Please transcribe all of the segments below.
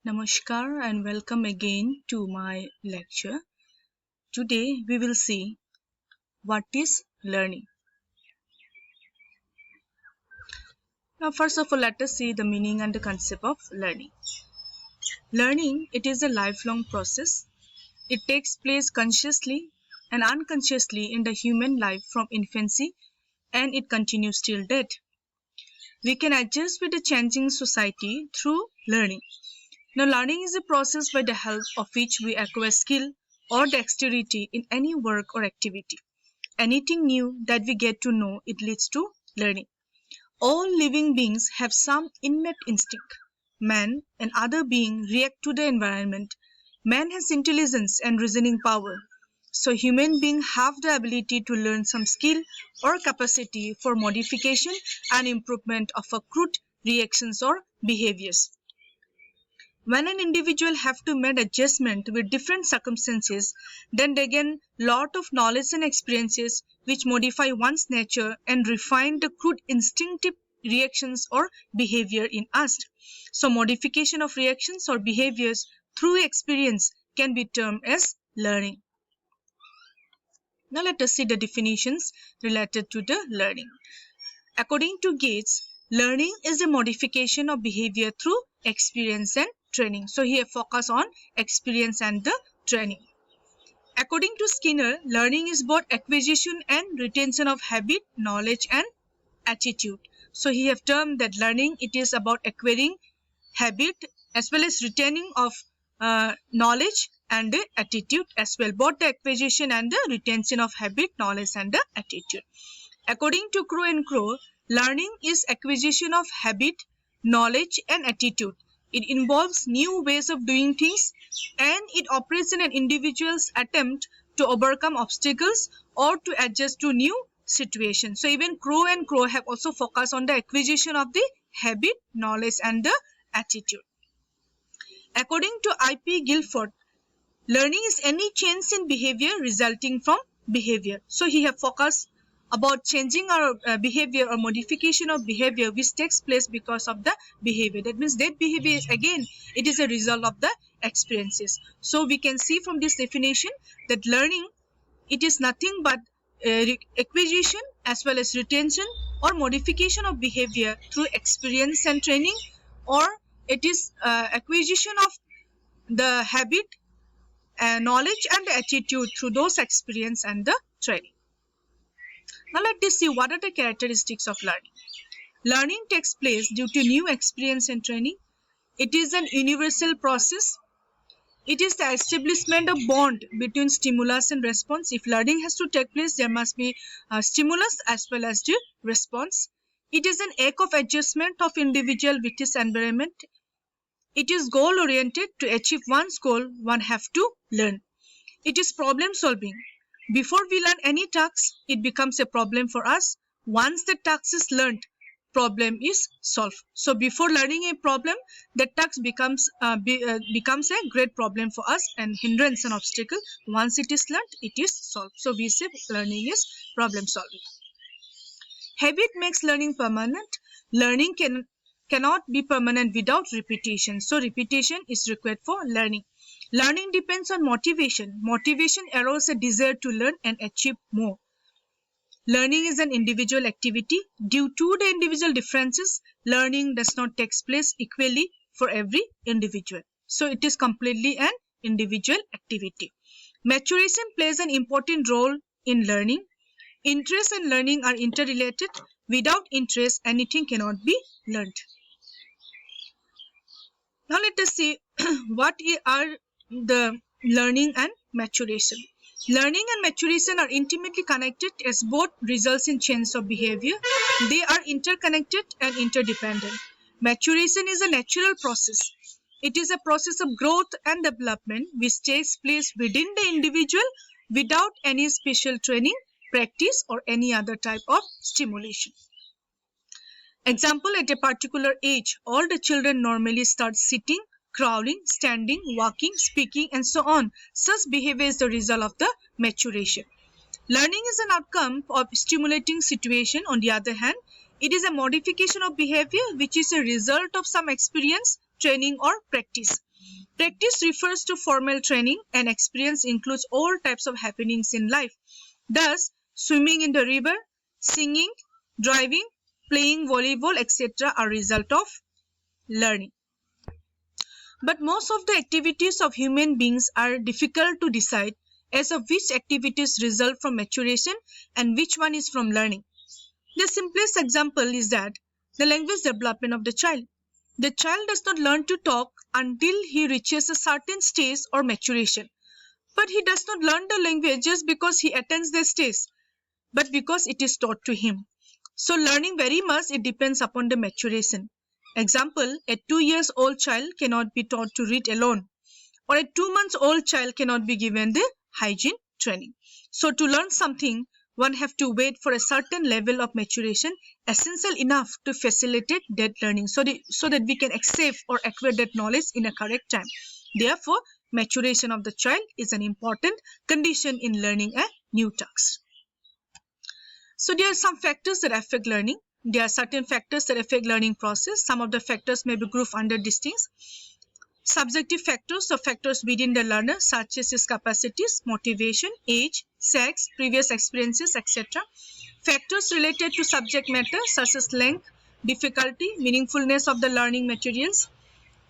Namaskar and welcome again to my lecture. Today we will see what is learning. Now first of all let us see the meaning and the concept of learning. Learning, it is a lifelong process. It takes place consciously and unconsciously in the human life from infancy and it continues till death. We can adjust with the changing society through learning. Now, learning is a process by the help of which we acquire skill or dexterity in any work or activity. Anything new that we get to know, it leads to learning. All living beings have some innate instinct. Man and other beings react to the environment. Man has intelligence and reasoning power. So human beings have the ability to learn some skill or capacity for modification and improvement of accrued reactions or behaviors. When an individual have to make adjustment with different circumstances, then they gain lot of knowledge and experiences which modify one's nature and refine the crude instinctive reactions or behavior in us. So modification of reactions or behaviors through experience can be termed as learning. Now let us see the definitions related to the learning. According to Gates, learning is a modification of behavior through experience and training. So here focus on experience and the training. According to Skinner, learning is both acquisition and retention of habit, knowledge and attitude. So he have termed that learning, it is about acquiring habit as well as retaining of knowledge and the attitude as well. Both the acquisition and the retention of habit, knowledge and the attitude. According to Crow and Crow, learning is acquisition of habit, knowledge and attitude. It involves new ways of doing things and it operates in an individual's attempt to overcome obstacles or to adjust to new situations. So even Crow and Crow have also focused on the acquisition of the habit, knowledge and the attitude. According to I.P. Guilford, learning is any change in behavior resulting from behavior. So he have focused about changing our behavior or modification of behavior which takes place because of the behavior. That means that behavior is again, it is a result of the experiences. So we can see from this definition that learning, it is nothing but acquisition as well as retention or modification of behavior through experience and training, or it is acquisition of the habit, knowledge and attitude through those experience and the training. Now let us see what are the characteristics of learning. Learning takes place due to new experience and training. It is an universal process. It is the establishment of bond between stimulus and response. If learning has to take place, there must be a stimulus as well as the response. It is an act of adjustment of individual with his environment. It is goal oriented. To achieve one's goal, one have to learn. It is problem solving. Before we learn any task, it becomes a problem for us. Once the task is learned, problem is solved. So before learning a problem, the task becomes a great problem for us and hindrance and obstacle. Once it is learned, it is solved. So we say learning is problem solving. Habit makes learning permanent. Learning cannot be permanent without repetition. So repetition is required for learning. Learning depends on motivation. Motivation arouses a desire to learn and achieve more. Learning is an individual activity. Due to the individual differences, learning does not take place equally for every individual. So it is completely an individual activity. Maturation plays an important role in learning. Interest and learning are interrelated. Without interest, anything cannot be learned. Now let us see what are the learning and maturation. Learning and maturation are intimately connected as both results in change of behavior. They are interconnected and interdependent. Maturation is a natural process. It is a process of growth and development which takes place within the individual without any special training, practice or any other type of stimulation. Example, at a particular age, all the children normally start sitting, crawling, standing, walking, speaking and so on. Such behavior is the result of the maturation. Learning is an outcome of stimulating situation. On the other hand, it is a modification of behavior which is a result of some experience, training or practice. Practice refers to formal training, and experience includes all types of happenings in life. Thus, swimming in the river, singing, driving, playing volleyball, etc. are result of learning. But most of the activities of human beings are difficult to decide as of which activities result from maturation and which one is from learning. The simplest example is that the language development of the child. The child does not learn to talk until he reaches a certain stage or maturation. But he does not learn the language just because he attains the stage, but because it is taught to him. So learning very much, it depends upon the maturation. Example, a 2-year-old child cannot be taught to read alone, or a 2-month-old child cannot be given the hygiene training. So to learn something, one have to wait for a certain level of maturation essential enough to facilitate that learning, so that we can accept or acquire that knowledge in a correct time. Therefore, maturation of the child is an important condition in learning a new task. So there are some factors that affect learning. There are certain factors that affect learning process. Some of the factors may be grouped under these things. Subjective factors, or factors within the learner, such as his capacities, motivation, age, sex, previous experiences, etc. Factors related to subject matter, such as length, difficulty, meaningfulness of the learning materials.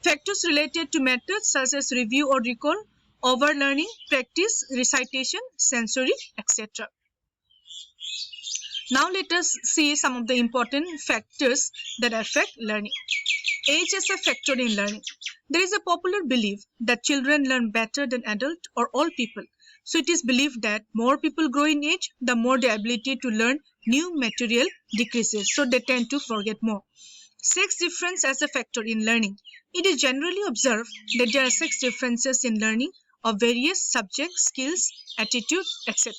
Factors related to methods, such as review or recall, overlearning, practice, recitation, sensory, etc. Now let us see some of the important factors that affect learning. Age is a factor in learning. There is a popular belief that children learn better than adults or all people. So it is believed that more people grow in age, the more the ability to learn new material decreases. So they tend to forget more. Sex difference as a factor in learning. It is generally observed that there are sex differences in learning of various subjects, skills, attitudes, etc.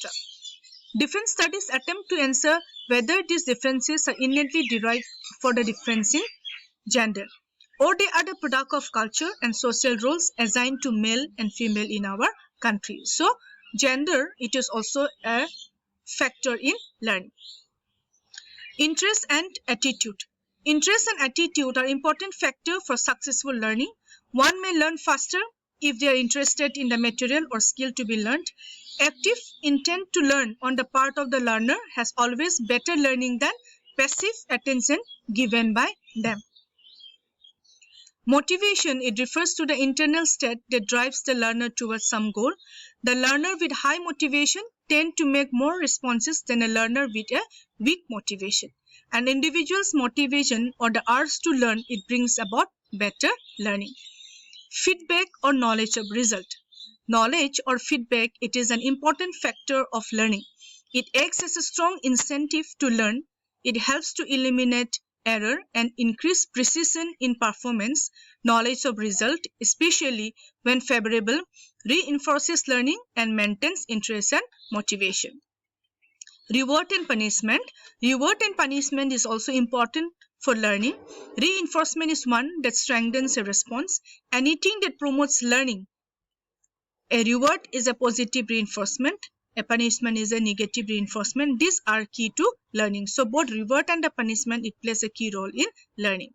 Different studies attempt to answer whether these differences are innately derived for the difference in gender, or they are the product of culture and social roles assigned to male and female in our country. So, gender, it is also a factor in learning. Interest and attitude. Interest and attitude are important factors for successful learning. One may learn faster if they are interested in the material or skill to be learned. Active intent to learn on the part of the learner has always better learning than passive attention given by them. Motivation, it refers to the internal state that drives the learner towards some goal. The learner with high motivation tend to make more responses than a learner with a weak motivation. An individual's motivation or the urge to learn, it brings about better learning. Feedback or knowledge of result. Knowledge or feedback, it is an important factor of learning. It acts as a strong incentive to learn. It helps to eliminate error and increase precision in performance. Knowledge of result, especially when favorable, reinforces learning and maintains interest and motivation. Reward and punishment. Reward and punishment is also important for learning. Reinforcement is one that strengthens a response. Anything that promotes learning. A reward is a positive reinforcement. A punishment is a negative reinforcement. These are key to learning. So both reward and the punishment, it plays a key role in learning.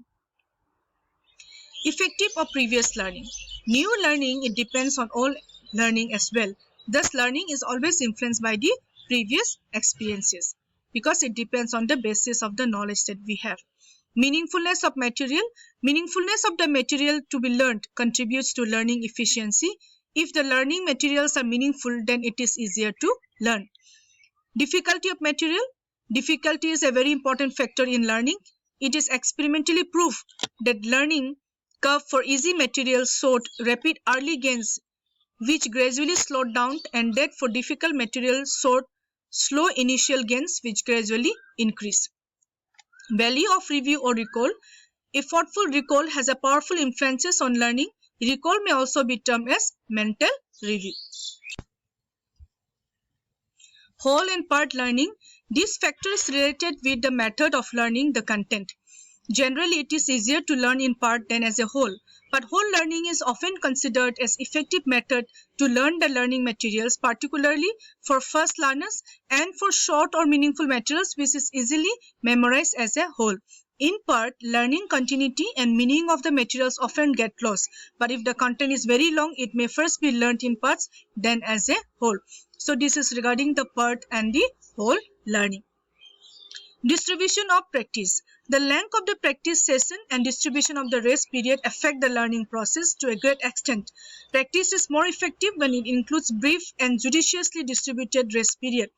Effective or previous learning. New learning, it depends on all learning as well. Thus, learning is always influenced by the previous experiences because it depends on the basis of the knowledge that we have. Meaningfulness of material. Meaningfulness of the material to be learned contributes to learning efficiency. If the learning materials are meaningful, then it is easier to learn. Difficulty of material. Difficulty is a very important factor in learning. It is experimentally proved that learning curve for easy materials showed rapid early gains which gradually slowed down, and that for difficult materials showed slow initial gains which gradually increase. Value of review or recall. Effortful recall has a powerful influences on learning. Recall may also be termed as mental review. Whole and part learning. This factor is related with the method of learning the content. Generally, it is easier to learn in part than as a whole, but whole learning is often considered as effective method to learn the learning materials, particularly for first learners and for short or meaningful materials which is easily memorized as a whole. In part, learning continuity and meaning of the materials often get lost. But if the content is very long, it may first be learnt in parts, then as a whole. So this is regarding the part and the whole learning. Distribution of practice. The length of the practice session and distribution of the rest period affect the learning process to a great extent. Practice is more effective when it includes brief and judiciously distributed rest period.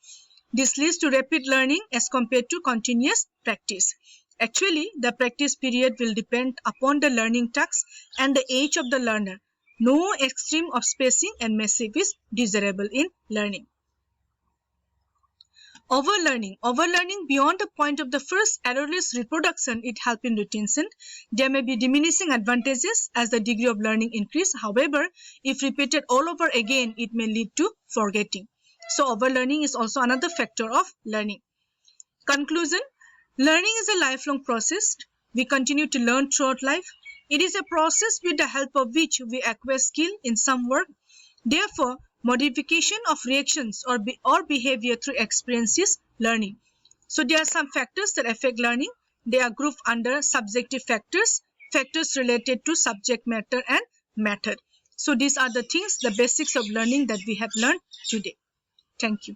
This leads to rapid learning as compared to continuous practice. Actually, the practice period will depend upon the learning tasks and the age of the learner. No extreme of spacing and massive is desirable in learning. Overlearning. Overlearning beyond the point of the first errorless reproduction, it helps in retention. There may be diminishing advantages as the degree of learning increase. However, if repeated all over again, it may lead to forgetting. So overlearning is also another factor of learning. Conclusion. Learning is a lifelong process. We continue to learn throughout life. It is a process with the help of which we acquire skill in some work. Therefore, modification of reactions or behavior through experience is learning. So there are some factors that affect learning. They are grouped under subjective factors, factors related to subject matter and method. So these are the things, the basics of learning that we have learned today. Thank you.